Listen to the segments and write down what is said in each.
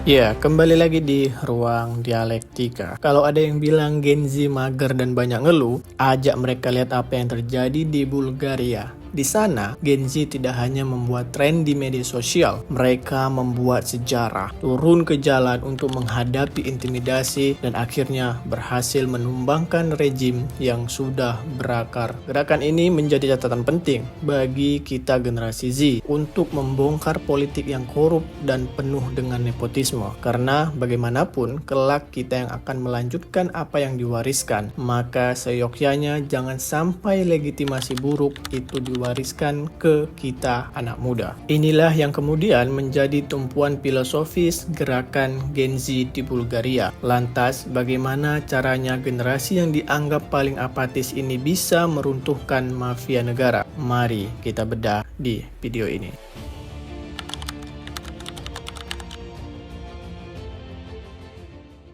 Ya, kembali lagi di ruang dialektika. Kalau ada yang bilang Gen Z mager dan banyak ngeluh, ajak mereka lihat apa yang terjadi di Bulgaria. Di sana, Gen Z tidak hanya membuat tren di media sosial, mereka membuat sejarah, turun ke jalan untuk menghadapi intimidasi dan akhirnya berhasil menumbangkan rejim yang sudah berakar. Gerakan ini menjadi catatan penting bagi kita generasi Z untuk membongkar politik yang korup dan penuh dengan nepotisme. Karena bagaimanapun kelak kita yang akan melanjutkan apa yang diwariskan, maka seyogyanya jangan sampai legitimasi buruk itu diwariskan ke kita anak muda. Inilah yang kemudian menjadi tumpuan filosofis gerakan Gen Z di Bulgaria. Lantas bagaimana caranya generasi yang dianggap paling apatis ini bisa meruntuhkan mafia negara? Mari kita bedah di video ini.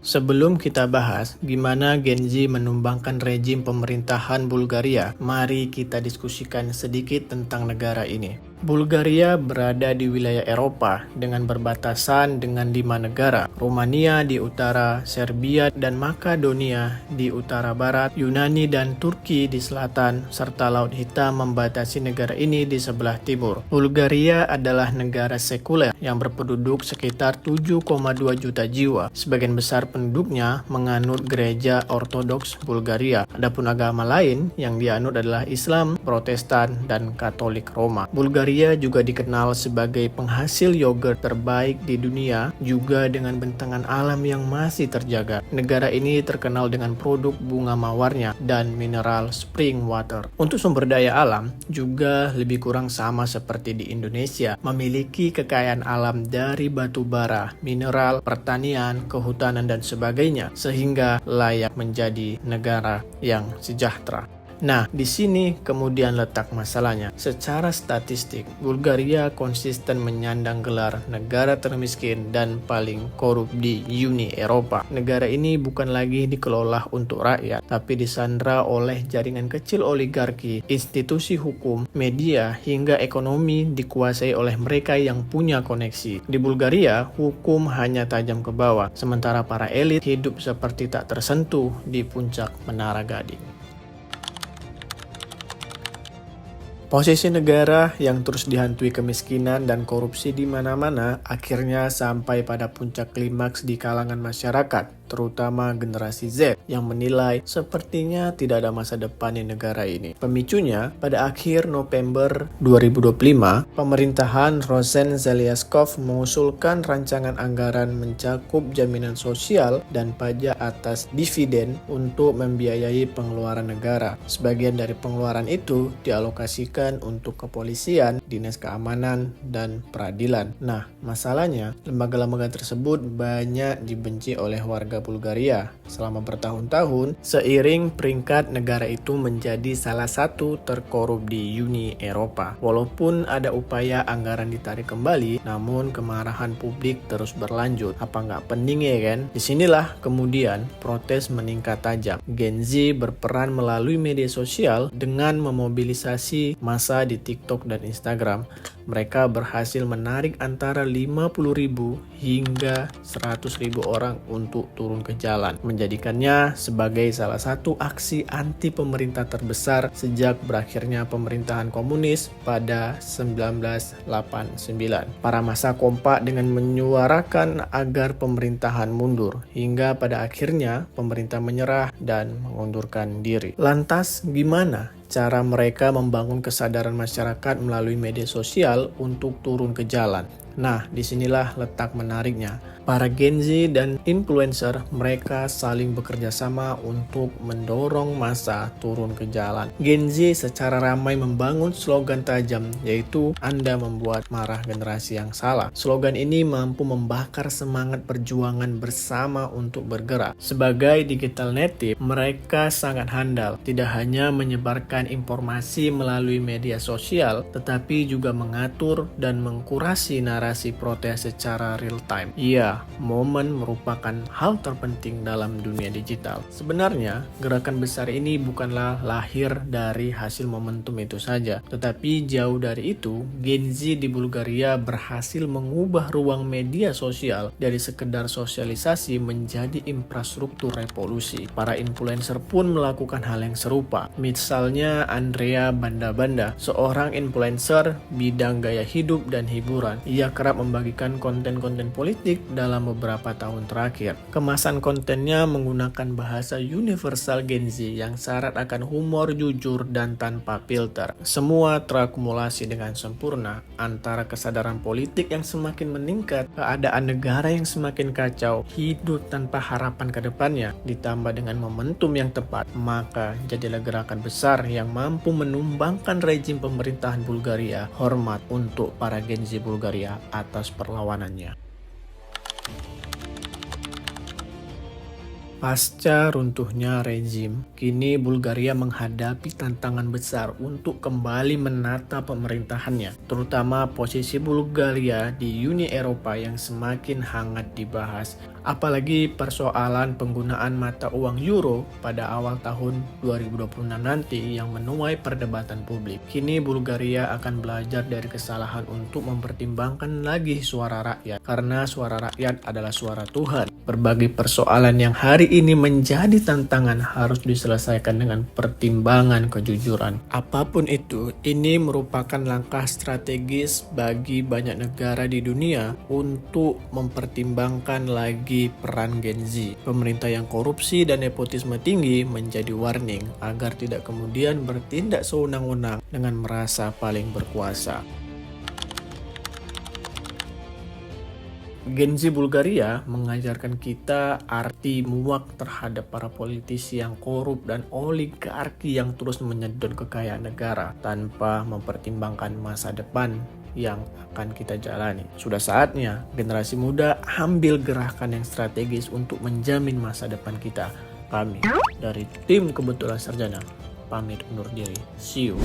Sebelum kita bahas gimana Gen Z menumbangkan rejim pemerintahan Bulgaria, mari kita diskusikan sedikit tentang negara ini. Bulgaria berada di wilayah Eropa dengan berbatasan dengan 5 negara, Rumania di utara, Serbia dan Makedonia di utara barat, Yunani dan Turki di selatan, serta Laut Hitam membatasi negara ini di sebelah timur. Bulgaria adalah negara sekuler yang berpenduduk sekitar 7,2 juta jiwa. Sebagian besar penduduknya menganut gereja Ortodoks Bulgaria. Adapun agama lain yang dianut adalah Islam, Protestan, dan Katolik Roma. Bulgaria juga dikenal sebagai penghasil yogurt terbaik di dunia, juga dengan bentangan alam yang masih terjaga. Negara ini terkenal dengan produk bunga mawarnya dan mineral spring water. Untuk sumber daya alam juga lebih kurang sama seperti di Indonesia, memiliki kekayaan alam dari batu bara, mineral, pertanian, kehutanan dan sebagainya, sehingga layak menjadi negara yang sejahtera. Nah, di sini kemudian letak masalahnya. Secara statistik, Bulgaria konsisten menyandang gelar negara termiskin dan paling korup di Uni Eropa. Negara ini bukan lagi dikelola untuk rakyat, tapi disandra oleh jaringan kecil oligarki, institusi hukum, media, hingga ekonomi dikuasai oleh mereka yang punya koneksi. Di Bulgaria, hukum hanya tajam ke bawah, sementara para elit hidup seperti tak tersentuh di puncak menara Gading. Posisi negara yang terus dihantui kemiskinan dan korupsi di mana-mana akhirnya sampai pada puncak klimaks di kalangan masyarakat, terutama generasi Z yang menilai sepertinya tidak ada masa depan di negara ini. Pemicunya, pada akhir November 2025, pemerintahan Rosen Zelyaskov mengusulkan rancangan anggaran mencakup jaminan sosial dan pajak atas dividen untuk membiayai pengeluaran negara. Sebagian dari pengeluaran itu dialokasikan untuk kepolisian, dinas keamanan, dan peradilan. Nah, masalahnya, lembaga-lembaga tersebut banyak dibenci oleh warga Bulgaria selama bertahun-tahun, seiring peringkat negara itu menjadi salah satu terkorup di Uni Eropa. Walaupun ada upaya anggaran ditarik kembali, namun kemarahan publik terus berlanjut. Apa nggak pening ya kan? Disinilah kemudian protes meningkat tajam. Gen Z berperan melalui media sosial dengan memobilisasi massa di TikTok dan Instagram. Mereka berhasil menarik antara 50.000 hingga 100.000 orang untuk turun ke jalan, menjadikannya sebagai salah satu aksi anti pemerintah terbesar sejak berakhirnya pemerintahan komunis pada 1989. Para massa kompak dengan menyuarakan agar pemerintahan mundur, hingga pada akhirnya pemerintah menyerah dan mengundurkan diri. Lantas gimana cara mereka membangun kesadaran masyarakat melalui media sosial untuk turun ke jalan? Nah, disinilah letak menariknya. Para Gen Z dan influencer, mereka saling bekerja sama untuk mendorong massa turun ke jalan. Gen Z secara ramai membangun slogan tajam, yaitu Anda membuat marah generasi yang salah. Slogan ini mampu membakar semangat perjuangan bersama untuk bergerak. Sebagai digital native, mereka sangat handal, tidak hanya menyebarkan informasi melalui media sosial, tetapi juga mengatur dan mengkurasi narasi deklarasi protes secara real time. Iya, momen merupakan hal terpenting dalam dunia digital. Sebenarnya, gerakan besar ini bukanlah lahir dari hasil momentum itu saja, tetapi jauh dari itu, Gen Z di Bulgaria berhasil mengubah ruang media sosial dari sekedar sosialisasi menjadi infrastruktur revolusi. Para influencer pun melakukan hal yang serupa. Misalnya Andrea Banda-Banda, seorang influencer bidang gaya hidup dan hiburan. Ia kerap membagikan konten-konten politik dalam beberapa tahun terakhir. Kemasan kontennya menggunakan bahasa universal Gen Z yang syarat akan humor, jujur, dan tanpa filter. Semua terakumulasi dengan sempurna antara kesadaran politik yang semakin meningkat, keadaan negara yang semakin kacau, hidup tanpa harapan ke depannya, ditambah dengan momentum yang tepat, maka jadilah gerakan besar yang mampu menumbangkan rejim pemerintahan Bulgaria. Hormat untuk para Gen Z Bulgaria atas perlawanannya. Pasca runtuhnya rejim, kini Bulgaria menghadapi tantangan besar untuk kembali menata pemerintahannya, terutama posisi Bulgaria di Uni Eropa yang semakin hangat dibahas, apalagi persoalan penggunaan mata uang euro pada awal tahun 2026 nanti yang menuai perdebatan publik. Kini Bulgaria akan belajar dari kesalahan untuk mempertimbangkan lagi suara rakyat, karena suara rakyat adalah suara Tuhan. Berbagai persoalan yang hari ini menjadi tantangan harus diselesaikan dengan pertimbangan kejujuran. Apapun itu, ini merupakan langkah strategis bagi banyak negara di dunia untuk mempertimbangkan lagi peran Gen Z. Pemerintah yang korupsi dan nepotisme tinggi menjadi warning agar tidak kemudian bertindak sewenang-wenang dengan merasa paling berkuasa. Gen Z Bulgaria mengajarkan kita arti muak terhadap para politisi yang korup dan oligarki yang terus menyedot kekayaan negara tanpa mempertimbangkan masa depan yang akan kita jalani. Sudah saatnya generasi muda ambil gerakan yang strategis untuk menjamin masa depan kita. Kami dari tim Kebetulan Sarjana pamit undur diri. See you.